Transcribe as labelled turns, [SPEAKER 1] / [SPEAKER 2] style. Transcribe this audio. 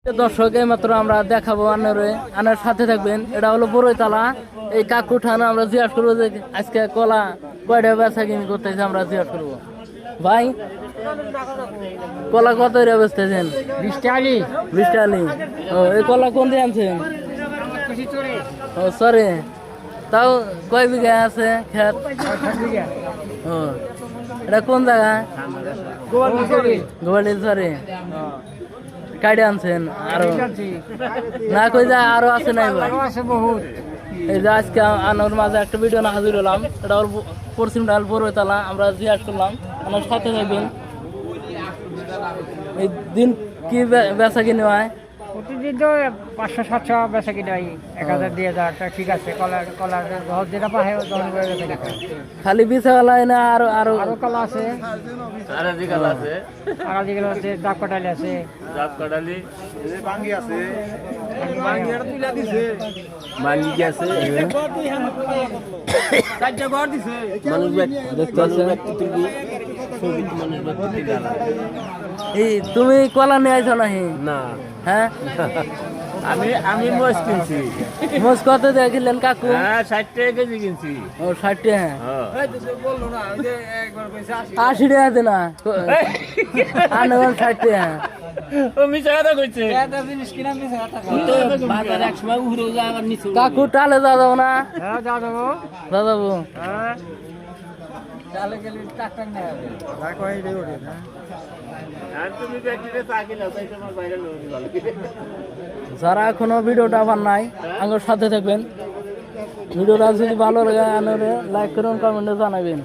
[SPEAKER 1] দর্শক মাত্র আমরা দেখাবো আনার সাথে থাকবেন। এটা হলো বড়ইতলা। এই কাকু ঠানো আমরা জিজ্ঞাসা করবো যে আজকে কলা কয়টা বেচা কিনি করতেছে, আমরা জিজ্ঞাসা করবো। ভাই কলা কত বেচতেছেন?
[SPEAKER 2] 20 টাকা।
[SPEAKER 1] 20 টাকা। ও এই কলা কোন দিয়ে আনছেন? ও সরি, তাও কয় বিঘা আছে খেত? ও এটা কোন জায়গা? গোয়ালি সরি। কাইডে আনছেন আরো না কই যায় আরো আছে নাই ভাই? এই যে আজকে আনোর মাঝে একটা ভিডিও না হাজির হলাম। এটা ওর পশ্চিম ডাল বড়ইতলা। আমরা জিজ্ঞাসা করলাম, আমার সাথে থাকবেন। এই দিন কি বেচা কিনে হয়?
[SPEAKER 2] প্রতিদিন তো 500-700 বেচা কিনা, 1000 2000 ঠিক আছে। কলার যেটা পাহে
[SPEAKER 1] খালি বিছাওয়ালা না আরো আরো
[SPEAKER 2] আরো কলা আছে, আড়াজিগুলো আছে, ডাব কাটালি আছে,
[SPEAKER 1] এই তুমি কলা নিয়ে আইছো নাহি?
[SPEAKER 3] না
[SPEAKER 1] হ্যাঁ
[SPEAKER 3] আমি মোষ কিনছি।
[SPEAKER 1] মোষ কত দিয়ে কিনলেন কাকু?
[SPEAKER 3] 60 টাকা কেজি কিনছি।
[SPEAKER 1] ও 60 টাকা। 80 টাকা দে না আনবেন 60 টাকা।
[SPEAKER 3] ও মিছা কথা কইছে।
[SPEAKER 1] কাকু টালে যা যাবো না?
[SPEAKER 2] হ্যাঁ যা যাবো,
[SPEAKER 1] যা যাবো।
[SPEAKER 2] হ্যাঁ চালে গেলে ট্রাক্টর নেওয়া হবে।
[SPEAKER 3] আর তুমি ব্যাটারিতে চাকিলা তাই তোমার বাইরে লোক ভালো।
[SPEAKER 1] যারা এখনো ভিডিওটা আমার নাই আমার সাথে থাকবেন। ভিডিওটা যদি ভালো লাগে লাইক করুন, কমেন্টে জানাবেন।